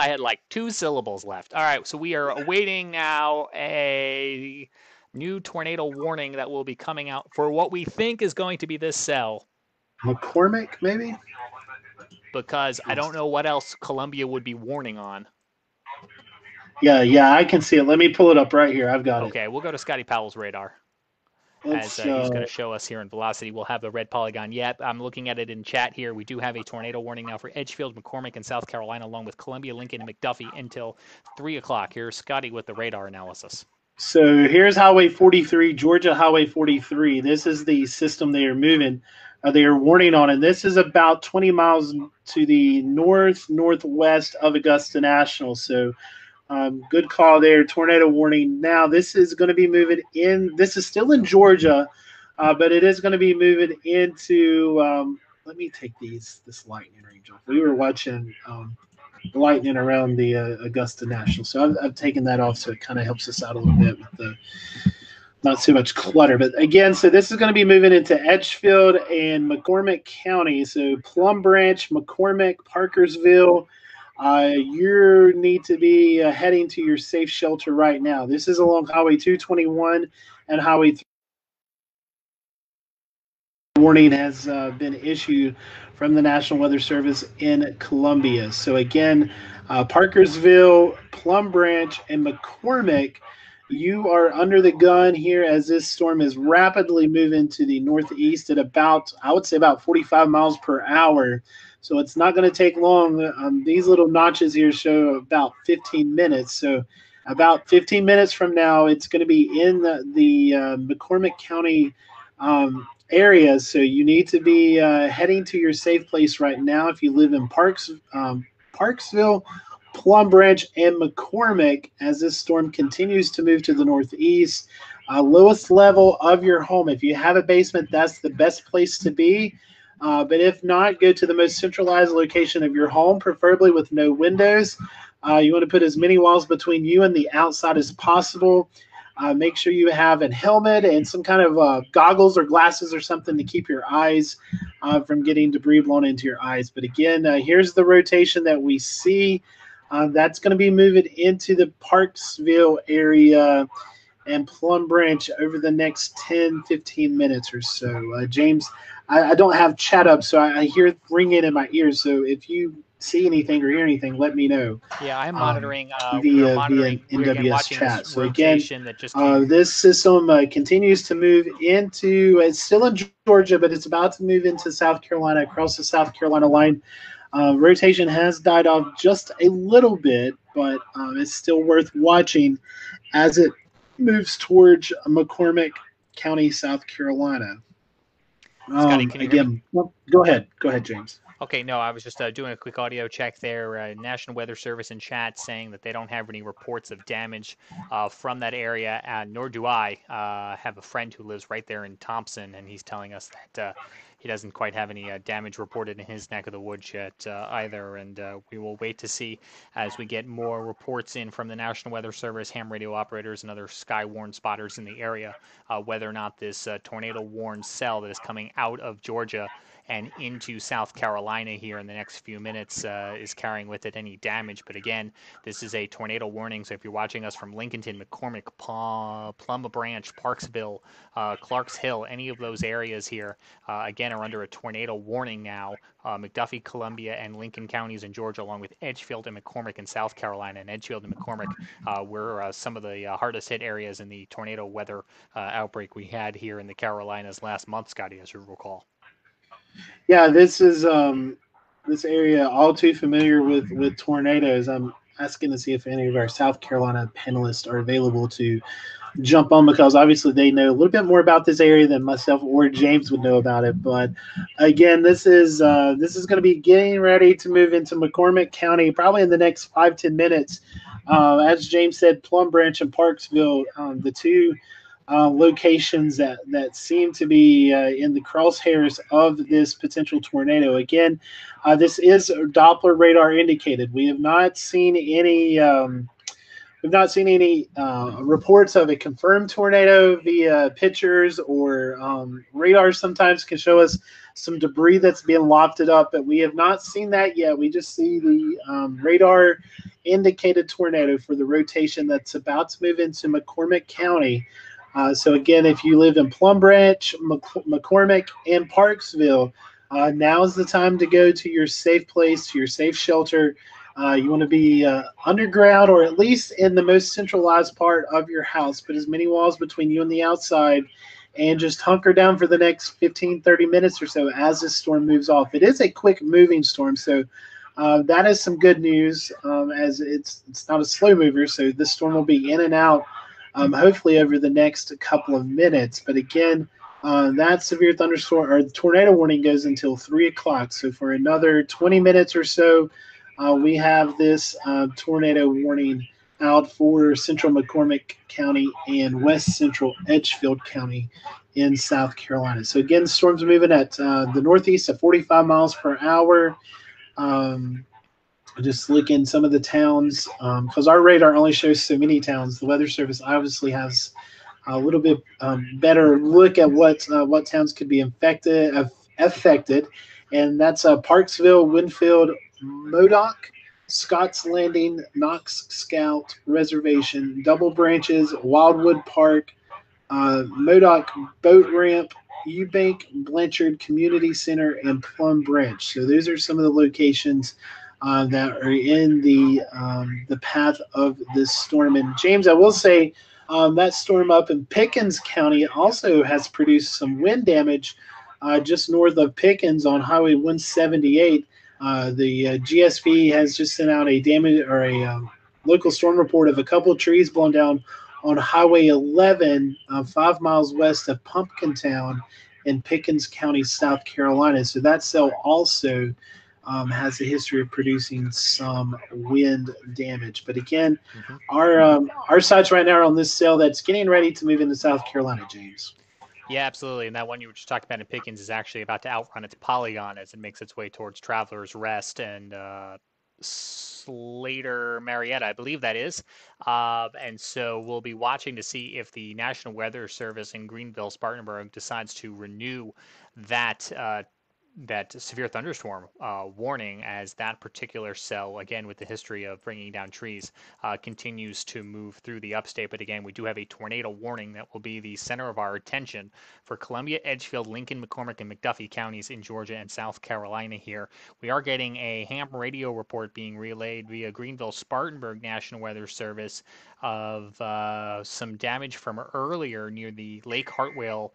had like 2 syllables left. All right, so we are awaiting now a new tornado warning that will be coming out for what we think is going to be this cell. McCormick, maybe? Because I don't know what else Columbia would be warning on. Yeah, I can see it. Let me pull it up right here. I've got it. Okay, we'll go to Scotty Powell's radar. as he's going to show us here in velocity. We'll have the red polygon. Yep, I'm looking at it in chat here. We do have a tornado warning now for Edgefield, McCormick, and South Carolina, along with Columbia, Lincoln, and McDuffie until 3 o'clock. Here's Scotty with the radar analysis. So here's Highway 43, Georgia Highway 43. This is the system they are moving. They are warning on, and this is about 20 miles to the northwest of Augusta National. So good call there. Tornado warning. Now this is going to be moving in. This is still in Georgia, but it is going to be moving into. Let me take this lightning range off. We were watching the lightning around the Augusta National, so I've taken that off, so it kind of helps us out a little bit with the not too much clutter. But again, so this is going to be moving into Edgefield and McCormick County. So Plum Branch, McCormick, Parkersville. You need to be heading to your safe shelter right now. This is along Highway 221 and Highway 3. Warning has been issued from the National Weather Service in Columbia. So again, Parkersville, Plum Branch, and McCormick, you are under the gun here as this storm is rapidly moving to the northeast at about, I would say, about 45 miles per hour. So it's not going to take long. These little notches here show about 15 minutes. So about 15 minutes from now, it's going to be in the McCormick County area. So you need to be heading to your safe place right now if you live in Parksville, Plum Branch, and McCormick as this storm continues to move to the northeast. Lowest level of your home. If you have a basement, that's the best place to be. But if not, go to the most centralized location of your home, preferably with no windows. You want to put as many walls between you and the outside as possible. Make sure you have a helmet and some kind of goggles or glasses or something to keep your eyes from getting debris blown into your eyes. But again, here's the rotation that we see. That's going to be moving into the Parksville area and Plum Branch over the next 10, 15 minutes or so. James, I don't have chat up, so I hear ringing in my ears. So if you see anything or hear anything, let me know. Yeah, I'm monitoring via NWS chat. So again, this system continues to move into. It's still in Georgia, but it's about to move into South Carolina, across the South Carolina line. Rotation has died off just a little bit, but it's still worth watching as it moves towards McCormick County, South Carolina. Scotty, can you hear me? Well, go ahead, James. Okay, no, I was just doing a quick audio check there. National Weather Service in chat saying that they don't have any reports of damage from that area, nor do I. Have a friend who lives right there in Thompson, and he's telling us that he doesn't quite have any damage reported in his neck of the woods yet either, and we will wait to see as we get more reports in from the National Weather Service, ham radio operators, and other sky-warn spotters in the area, whether or not this tornado-warned cell that is coming out of Georgia and into South Carolina here in the next few minutes is carrying with it any damage. But again, this is a tornado warning, so if you're watching us from Lincolnton, McCormick, Plum Branch, Parksville, Clarks Hill, any of those areas here, again, are under a tornado warning now. McDuffie, Columbia, and Lincoln counties in Georgia, along with Edgefield and McCormick in South Carolina. And Edgefield and McCormick were some of the hardest hit areas in the tornado weather outbreak we had here in the Carolinas last month, Scotty, as you recall. Yeah, this is this area all too familiar with tornadoes. I'm asking to see if any of our South Carolina panelists are available to jump on, because obviously they know a little bit more about this area than myself or James would know about it. But again, this is going to be getting ready to move into McCormick County probably in the next 5-10 minutes. As James said, Plum Branch and Parksville, the two locations that seem to be in the crosshairs of this potential tornado. Again, this is Doppler radar indicated. We have not seen any reports of a confirmed tornado via pictures or radar. Sometimes can show us some debris that's being lofted up, but we have not seen that yet. We just see the radar indicated tornado for the rotation that's about to move into McCormick County. So again, if you live in Plum Branch, McCormick, and Parksville, now is the time to go to your safe place, to your safe shelter. You want to be underground, or at least in the most centralized part of your house. Put as many walls between you and the outside and just hunker down for the next 15, 30 minutes or so as this storm moves off. It is a quick moving storm, so that is some good news, as it's not a slow mover, so this storm will be in and out hopefully over the next couple of minutes. But again, that severe thunderstorm or tornado warning goes until 3 o'clock. So for another 20 minutes or so, we have this tornado warning out for central McCormick County and west central Edgefield County in South Carolina. So again, the storm's moving at the northeast at 45 miles per hour. Just look in some of the towns, because our radar only shows so many towns. The Weather Service obviously has a little bit better look at what towns could be affected, and that's Parksville, Winfield, Modoc, Scotts Landing, Knox Scout Reservation, Double Branches, Wildwood Park, Modoc Boat Ramp, Eubank, Blanchard Community Center, and Plum Branch. So those are some of the locations that are in the path of this storm. And James, I will say that storm up in Pickens County also has produced some wind damage just north of Pickens on Highway 178. The GSV has just sent out a damage or a local storm report of a couple of trees blown down on Highway 11, 5 miles west of Pumpkin Town in Pickens County, South Carolina. So that cell also has a history of producing some wind damage. But again, our sights right now are on this cell that's getting ready to move into South Carolina, James. Yeah, absolutely. And that one you were just talking about in Pickens is actually about to outrun its polygon as it makes its way towards Travelers Rest and Slater, Marietta, I believe that is. And so we'll be watching to see if the National Weather Service in Greenville, Spartanburg decides to renew that severe thunderstorm warning, as that particular cell, again with the history of bringing down trees, continues to move through the upstate. But again, we do have a tornado warning that will be the center of our attention for Columbia, Edgefield, Lincoln, McCormick, and McDuffie counties in Georgia and South Carolina here. We are getting a ham radio report being relayed via Greenville Spartanburg National Weather Service of some damage from earlier near the Lake Hartwell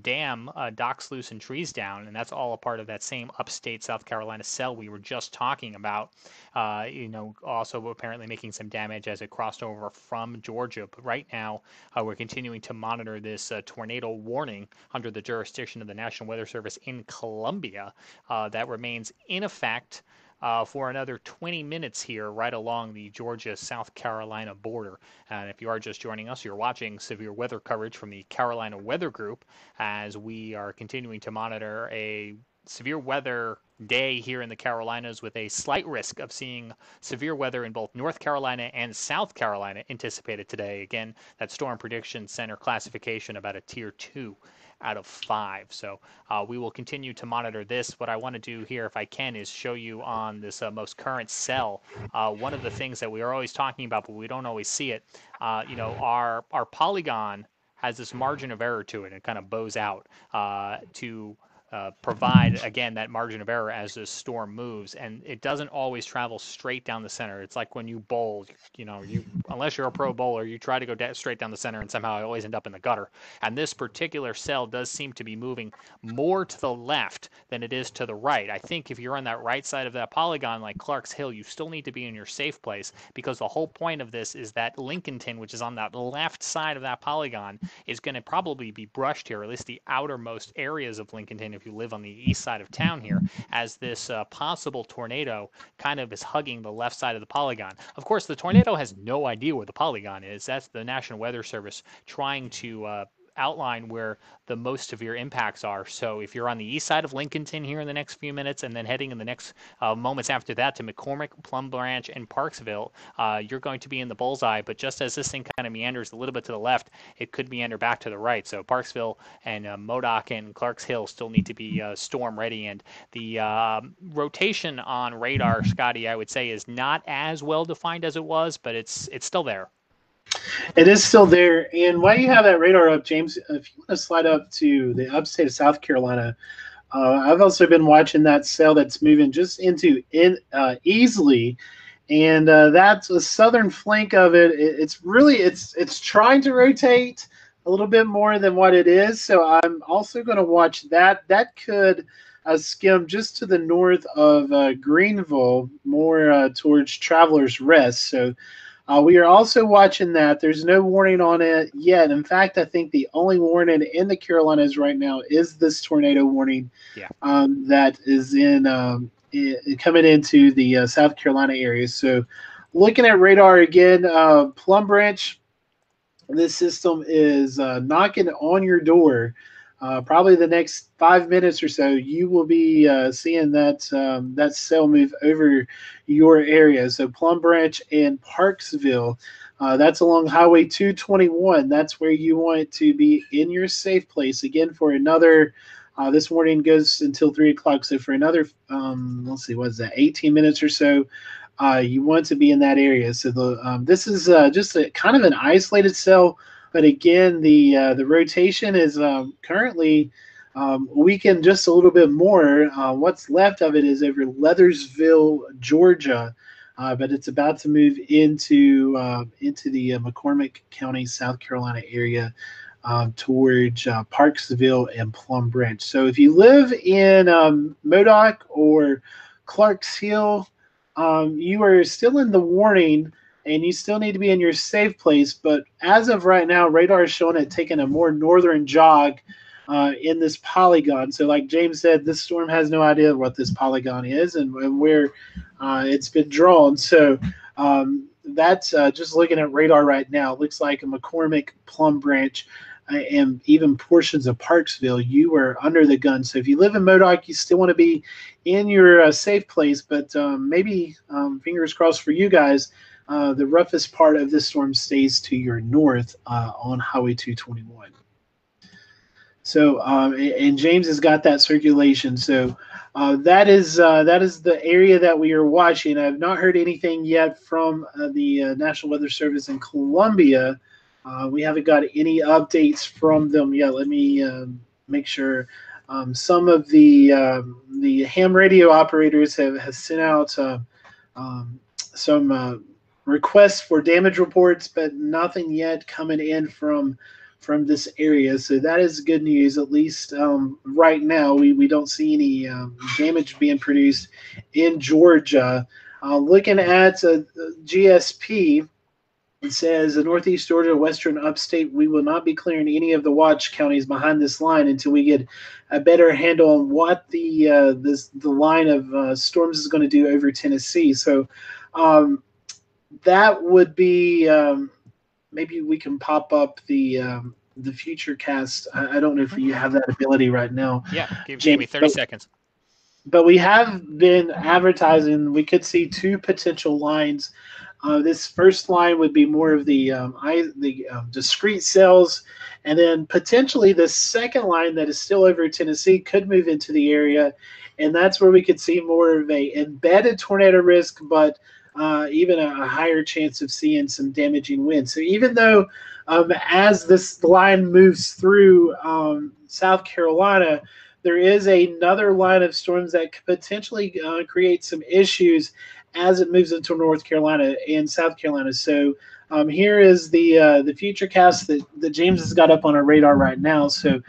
Dam, docks loose and trees down, and that's all a part of that same upstate South Carolina cell we were just talking about. Also apparently making some damage as it crossed over from Georgia. But right now, we're continuing to monitor this tornado warning under the jurisdiction of the National Weather Service in Columbia that remains in effect for another 20 minutes here right along the Georgia-South Carolina border. And if you are just joining us, you're watching severe weather coverage from the Carolina Weather Group as we are continuing to monitor a severe weather day here in the Carolinas with a slight risk of seeing severe weather in both North Carolina and South Carolina anticipated today. Again, that Storm Prediction Center classification about a tier 2 out of 5. So we will continue to monitor this. What I want to do here, if I can, is show you on this most current cell. One of the things that we are always talking about, but we don't always see it, our polygon has this margin of error to it. It kind of bows out to provide, again, that margin of error as the storm moves, and it doesn't always travel straight down the center. It's like when you bowl, unless you're a pro bowler, you try to go straight down the center, and somehow I always end up in the gutter. And this particular cell does seem to be moving more to the left than it is to the right. I think if you're on that right side of that polygon, like Clarks Hill, you still need to be in your safe place, because the whole point of this is that Lincolnton, which is on that left side of that polygon, is going to probably be brushed here, or at least the outermost areas of Lincolnton, if you live on the east side of town here, as this possible tornado kind of is hugging the left side of the polygon. Of course, the tornado has no idea where the polygon is. That's the National Weather Service trying to outline where the most severe impacts are. So if you're on the east side of Lincolnton here in the next few minutes, and then heading in the next moments after that to McCormick, Plum Branch, and Parksville, you're going to be in the bullseye. But just as this thing kind of meanders a little bit to the left, it could meander back to the right. So Parksville and Modoc and Clarks Hill still need to be storm ready. And the rotation on radar, Scotty, I would say, is not as well defined as it was, but it's still there. It is still there. And while you have that radar up, James, if you want to slide up to the upstate of South Carolina, I've also been watching that cell that's moving just into Easley, and that's the southern flank of it. It's trying to rotate, a little bit more than what it is. So I'm also going to watch that. That could skim just to the north of Greenville, more towards Travelers Rest. So we are also watching that. There's no warning on it yet. In fact, I think the only warning in the Carolinas right now is this tornado warning that is coming into the South Carolina area. So looking at radar again, Plum Branch, this system is knocking on your door. Probably the next 5 minutes or so, you will be seeing that cell move over your area. So Plum Branch and Parksville, that's along Highway 221. That's where you want to be in your safe place. Again, for another, this morning goes until 3 o'clock. So for another, let's see, what is that, 18 minutes or so, you want to be in that area. So this is just a kind of an isolated cell. But again, the rotation is currently weakened just a little bit more. What's left of it is over Leathersville, Georgia, but it's about to move into the McCormick County, South Carolina area towards Parksville and Plum Branch. So if you live in Modoc or Clarks Hill, you are still in the warning, and you still need to be in your safe place. But as of right now, radar is showing it taking a more northern jog in this polygon. So like James said, this storm has no idea what this polygon is and where it's been drawn. So that's just looking at radar right now. It looks like a McCormick, Plum Branch, and even portions of Parksville, you are under the gun. So if you live in Modoc, you still want to be in your safe place. But maybe, fingers crossed for you guys, the roughest part of this storm stays to your north on Highway 221. So, and James has got that circulation. So that is the area that we are watching. I've not heard anything yet from the National Weather Service in Columbia. We haven't got any updates from them yet. Let me make sure. Some of the ham radio operators have sent out some requests for damage reports, but nothing yet coming in from this area. So that is good news. At least right now, we don't see any damage being produced in Georgia. Looking at GSP, it says the Northeast Georgia, Western Upstate, we will not be clearing any of the watch counties behind this line until we get a better handle on what the line of storms is going to do over Tennessee. So that would be maybe we can pop up the Futurecast. I don't know if you have that ability right now. Yeah, give me 30 seconds. But we have been advertising. We could see two potential lines. This first line would be more of the discrete cells, and then potentially the second line that is still over Tennessee could move into the area, and that's where we could see more of a embedded tornado risk, but even a higher chance of seeing some damaging winds. So even though as this line moves through South Carolina, there is another line of storms that could potentially create some issues as it moves into North Carolina and South Carolina. So here is the Futurecast that James has got up on our radar right now. So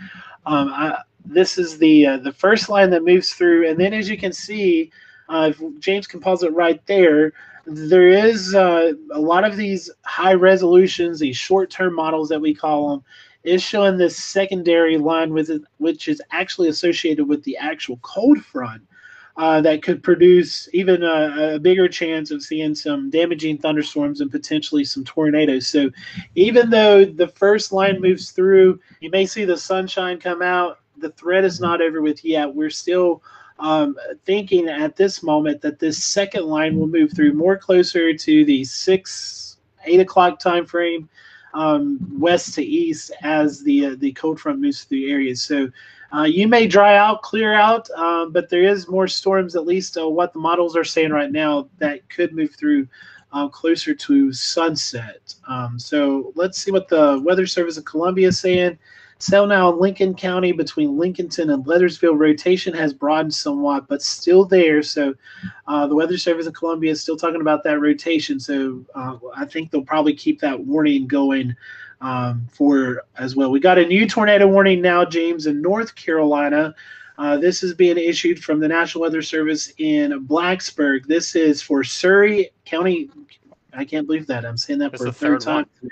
this is the first line that moves through, and then as you can see, if James can pause it right there, there is a lot of these high resolutions, these short-term models that we call them, is showing this secondary line with it, which is actually associated with the actual cold front that could produce even a bigger chance of seeing some damaging thunderstorms and potentially some tornadoes. So even though the first line moves through, you may see the sunshine come out, the threat is not over with yet. We're still thinking at this moment that this second line will move through more closer to the 8 o'clock time frame, west to east, as the cold front moves through the areas. So you may dry out, clear out, but there is more storms, at least what the models are saying right now, that could move through closer to sunset. So let's see what the Weather Service of Columbia is saying. So now in Lincoln County, between Lincolnton and Leathersville, rotation has broadened somewhat, but still there. So the Weather Service of Columbia is still talking about that rotation. So I think they'll probably keep that warning going for as well. We got a new tornado warning now, James, in North Carolina. This is being issued from the National Weather Service in Blacksburg. This is for Surry County. I can't believe that. I'm saying that That's for the a third third one. time.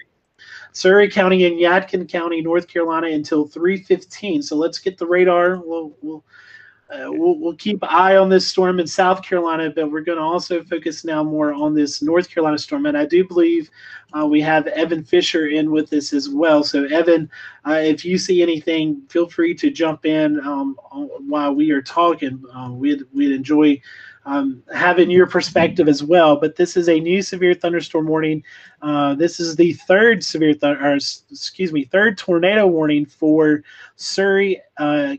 Surry County and Yadkin County, North Carolina, until 3:15. So let's get the radar. We'll keep an eye on this storm in South Carolina, but we're going to also focus now more on this North Carolina storm. And I do believe we have Evan Fisher in with us as well. So, Evan, if you see anything, feel free to jump in while we are talking. We'd enjoy having your perspective as well. But this is a new severe thunderstorm warning. This is the third third tornado warning for Surry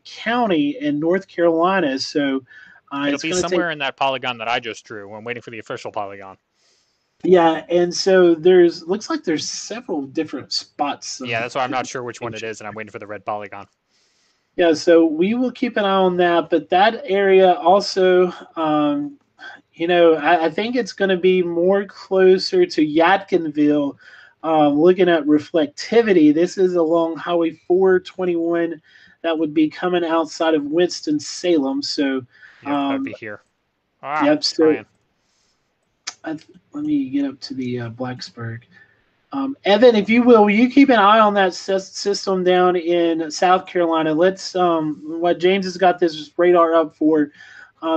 County in North Carolina. So it'll be somewhere in that polygon that I just drew. I'm waiting for the official polygon. Yeah, and so looks like there's several different spots. Yeah, that's why I'm not sure which one it is, and I'm waiting for the red polygon. Yeah, so we will keep an eye on that. But that area also, I think it's going to be more closer to Yadkinville. Looking at reflectivity, this is along Highway 421 that would be coming outside of Winston-Salem. So, that'd be here. Yep. So, let me get up to the Blacksburg. Evan, if you will you keep an eye on that system down in South Carolina? Let's what James has got this radar up for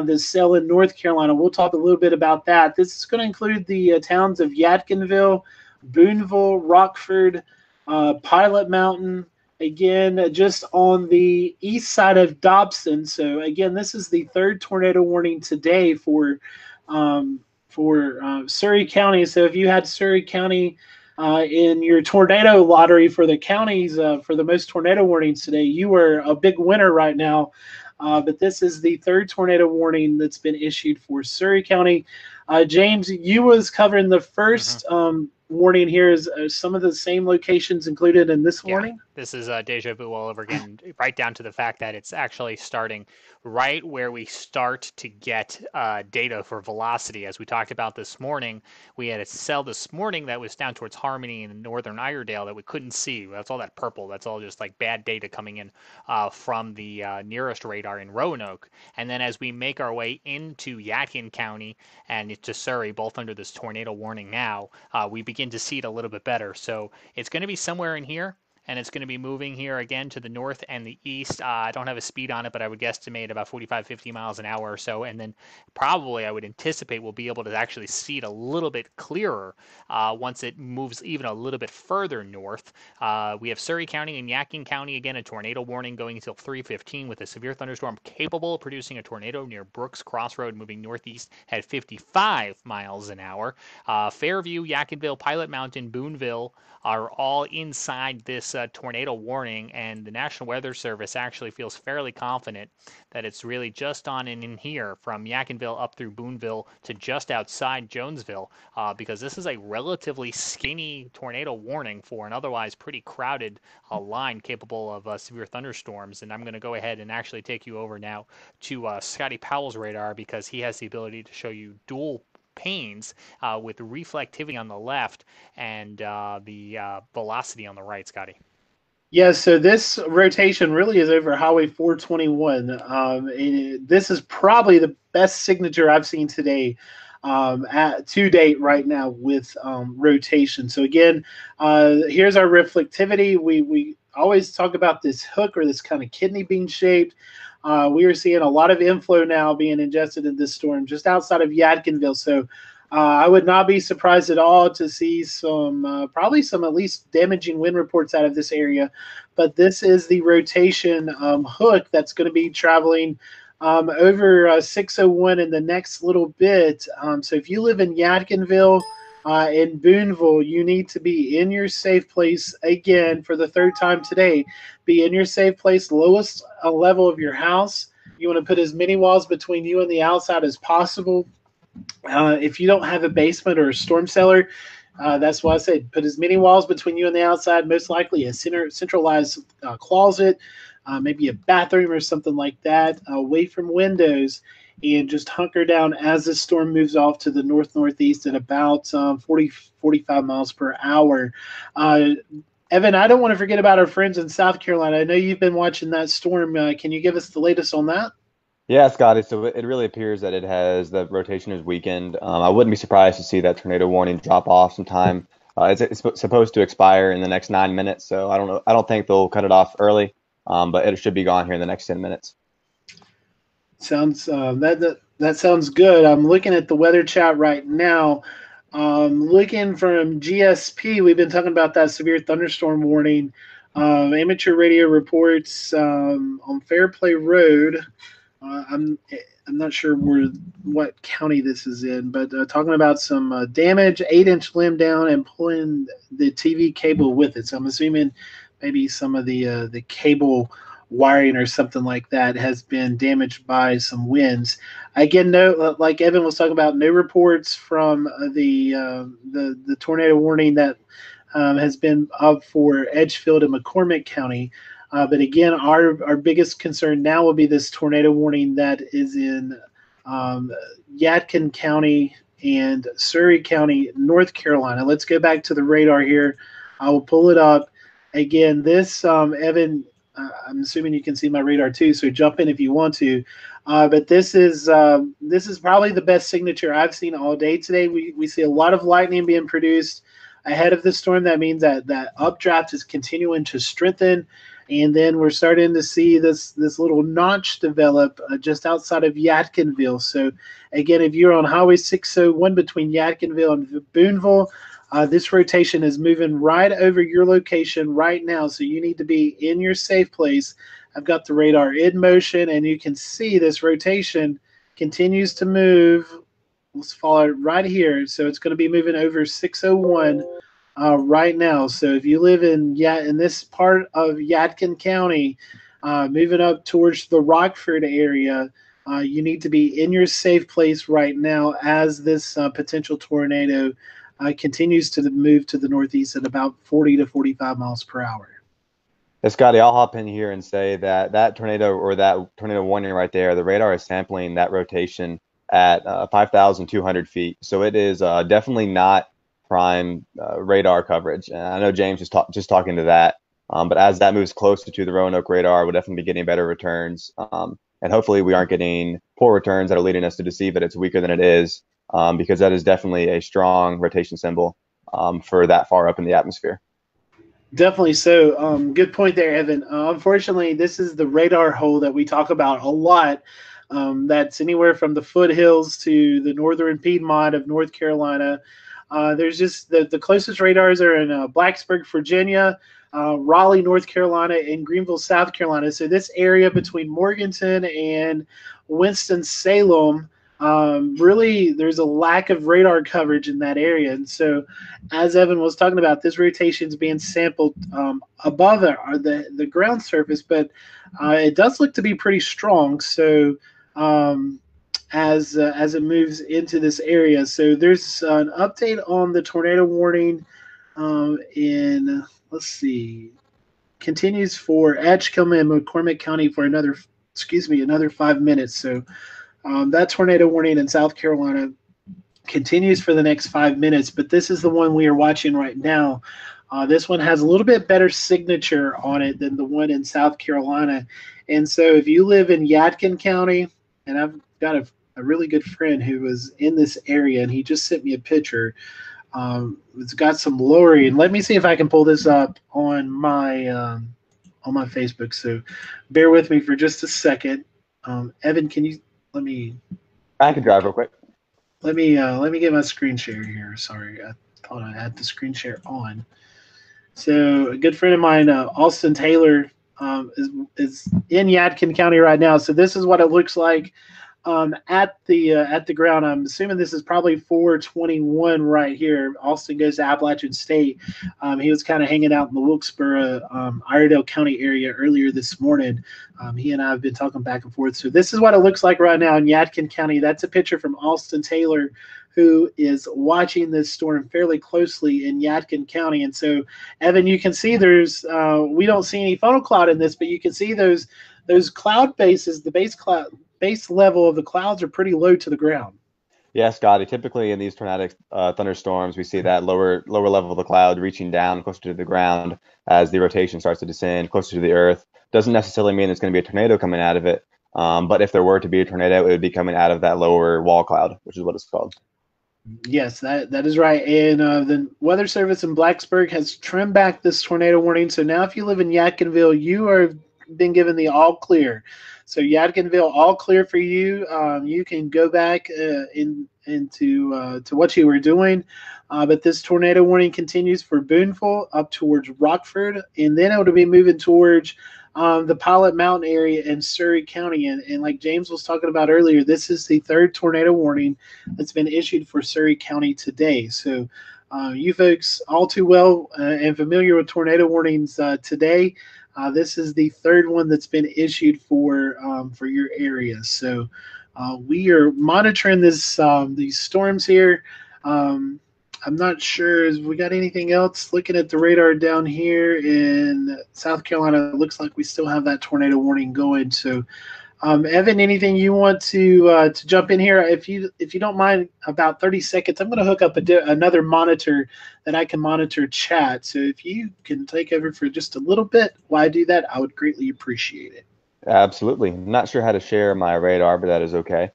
the cell in North Carolina. We'll talk a little bit about that. This is going to include the towns of Yadkinville, Boonville, Rockford, Pilot Mountain. Again, just on the east side of Dobson. So again, this is the third tornado warning today for Surry County. So if you had Surry County in your tornado lottery for the counties for the most tornado warnings today, you are a big winner right now. But this is the third tornado warning that's been issued for Surry County. James, you was covering the first warning here. Is some of the same locations included in this warning? This is deja vu all over again, right down to the fact that it's actually starting right where we start to get data for velocity. As we talked about this morning, we had a cell this morning that was down towards Harmony and northern Iredale that we couldn't see. That's all that purple. That's all just like bad data coming in from the nearest radar in Roanoke. And then as we make our way into Yadkin County and to Surry, both under this tornado warning now, we begin to see it a little bit better. So it's going to be somewhere in here. And it's going to be moving here again to the north and the east. I don't have a speed on it, but I would guesstimate about 45, 50 miles an hour or so. And then probably I would anticipate we'll be able to actually see it a little bit clearer once it moves even a little bit further north. We have Surry County and Yadkin County, again, a tornado warning going until 3:15 with a severe thunderstorm capable of producing a tornado near Brooks Crossroad moving northeast at 55 miles an hour. Fairview, Yadkinville, Pilot Mountain, Boonville are all inside this tornado warning, and the National Weather Service actually feels fairly confident that it's really just on and in here from Yadkinville up through Boonville to just outside Jonesville, because this is a relatively skinny tornado warning for an otherwise pretty crowded line capable of severe thunderstorms. And I'm going to go ahead and actually take you over now to Scotty Powell's radar, because he has the ability to show you dual panes with reflectivity on the left and the velocity on the right, Scotty. Yeah, so this rotation really is over Highway 421. This is probably the best signature I've seen today to date right now with rotation. So again, here's our reflectivity. We always talk about this hook or this kind of kidney bean shaped. We are seeing a lot of inflow now being ingested in this storm just outside of Yadkinville. So I would not be surprised at all to see probably some at least damaging wind reports out of this area. But this is the rotation hook that's going to be traveling over 601 in the next little bit. So if you live in Yadkinville, in Boonville, you need to be in your safe place again for the third time today. Be in your safe place, lowest level of your house. You want to put as many walls between you and the outside as possible. If you don't have a basement or a storm cellar, that's why I said put as many walls between you and the outside. Most likely a centralized closet, maybe a bathroom or something like that, away from windows. And just hunker down as the storm moves off to the north-northeast at about 40, 45 miles per hour. Evan, I don't want to forget about our friends in South Carolina. I know you've been watching that storm. Can you give us the latest on that? Yeah, Scotty. So it really appears that the rotation is weakened. I wouldn't be surprised to see that tornado warning drop off sometime. It's supposed to expire in the next 9 minutes, so I don't know. I don't think they'll cut it off early, but it should be gone here in the next 10 minutes. Sounds that sounds good. I'm looking at the weather chat right now. Looking from GSP, we've been talking about that severe thunderstorm warning. Amateur radio reports on Fairplay Road. I'm not sure what county this is in, but talking about some damage, 8-inch limb down, and pulling the TV cable with it. So I'm assuming maybe some of the cable wiring or something like that has been damaged by some winds. Again, no, like Evan was talking about, no reports from the tornado warning that has been up for Edgefield and McCormick County. But again, our biggest concern now will be this tornado warning that is in Yadkin County and Surrey County, North Carolina. Let's go back to the radar here. I will pull it up. Again, this, Evan, I'm assuming you can see my radar too, so jump in if you want to. But this is probably the best signature I've seen all day today. We see a lot of lightning being produced ahead of the storm. That means that updraft is continuing to strengthen. And then we're starting to see this little notch develop just outside of Yadkinville. So, again, if you're on Highway 601 between Yadkinville and Boonville, this rotation is moving right over your location right now. So you need to be in your safe place. I've got the radar in motion, and you can see this rotation continues to move. Let's follow it right here. So it's going to be moving over 601. Right now. So if you live in this part of Yadkin County, moving up towards the Rockford area, you need to be in your safe place right now as this potential tornado continues to move to the northeast at about 40 to 45 miles per hour. Hey, Scotty, I'll hop in here and say that tornado or that tornado warning right there, the radar is sampling that rotation at 5,200 feet. So it is definitely not prime radar coverage. And I know James is just talking to that, but as that moves closer to the Roanoke radar, we'll definitely be getting better returns. And hopefully we aren't getting poor returns that are leading us to deceive that it's weaker than it is, because that is definitely a strong rotation symbol for that far up in the atmosphere. Definitely so. Good point there, Evan. Unfortunately, this is the radar hole that we talk about a lot. That's anywhere from the foothills to the northern Piedmont of North Carolina. There's just the closest radars are in Blacksburg, Virginia, Raleigh, North Carolina, and Greenville, South Carolina. So this area between Morganton and Winston-Salem, really there's a lack of radar coverage in that area. And so as Evan was talking about, this rotation is being sampled above the ground surface, but it does look to be pretty strong. So as it moves into this area. So there's an update on the tornado warning in, let's see, continues for Edgecombe and McCormick County for another 5 minutes. So that tornado warning in South Carolina continues for the next 5 minutes, but this is the one we are watching right now. This one has a little bit better signature on it than the one in South Carolina. And so if you live in Yadkin County, and I've got a really good friend who was in this area, and he just sent me a picture. It's got some lowering. Let me see if I can pull this up on my Facebook. So bear with me for just a second. Evan, can you let me? I can drive real quick. Let me get my screen share here. Sorry, I thought I had the screen share on. So a good friend of mine, Austin Taylor, is in Yadkin County right now. So this is what it looks like at the ground. I'm assuming this is probably 421 right here. Austin goes to Appalachian State. He was kind of hanging out in the Wilkesboro, Iredell County area earlier this morning. He and I have been talking back and forth. So this is what it looks like right now in Yadkin County. That's a picture from Austin Taylor, who is watching this storm fairly closely in Yadkin County. And so, Evan, you can see there's we don't see any funnel cloud in this, but you can see those cloud bases, the base level of the clouds are pretty low to the ground. Yeah, Scotty. Typically in these tornadic thunderstorms, we see that lower level of the cloud reaching down closer to the ground as the rotation starts to descend closer to the earth. Doesn't necessarily mean it's going to be a tornado coming out of it, but if there were to be a tornado, it would be coming out of that lower wall cloud, which is what it's called. Yes, that is right. And the Weather Service in Blacksburg has trimmed back this tornado warning. So now if you live in Yadkinville, you are been given the all clear. So Yadkinville, all clear for you. You can go back into to what you were doing. But this tornado warning continues for Boonville up towards Rockford, and then it will be moving towards the Pilot Mountain area in Surrey County. And like James was talking about earlier, this is the third tornado warning that's been issued for Surrey County today. So you folks all too well and familiar with tornado warnings today. This is the third one that's been issued for your area. So we are monitoring these storms here. I'm not sure if we got anything else. Looking at the radar down here in South Carolina, it looks like we still have that tornado warning going. So, Evan, anything you want to jump in here? If you don't mind, about 30 seconds, I'm going to hook up another monitor that I can monitor chat. So if you can take over for just a little bit while I do that, I would greatly appreciate it. Absolutely. I'm not sure how to share my radar, but that is okay.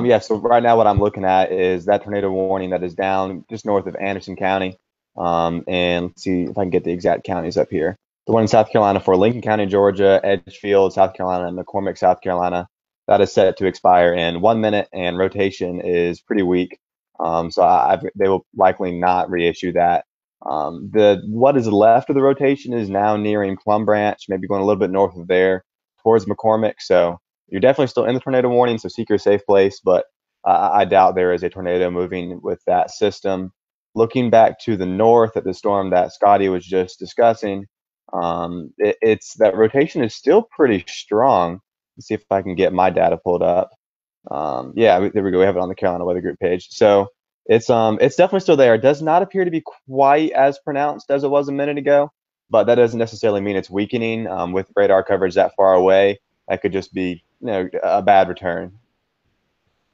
Yeah, so right now what I'm looking at is that tornado warning that is down just north of Anderson County. And let's see if I can get the exact counties up here. The one in South Carolina for Lincoln County, Georgia, Edgefield, South Carolina, and McCormick, South Carolina. That is set to expire in 1 minute, and rotation is pretty weak. So they will likely not reissue that. What is left of the rotation is now nearing Plum Branch, maybe going a little bit north of there towards McCormick. So you're definitely still in the tornado warning, so seek your safe place, but I doubt there is a tornado moving with that system. Looking back to the north at the storm that Scotty was just discussing, it's that rotation is still pretty strong. Let's see if I can get my data pulled up. Yeah, there we go. We have it on the Carolina Weather Group page. So it's definitely still there. It does not appear to be quite as pronounced as it was a minute ago, but that doesn't necessarily mean it's weakening. With radar coverage that far away, that could just be a bad return.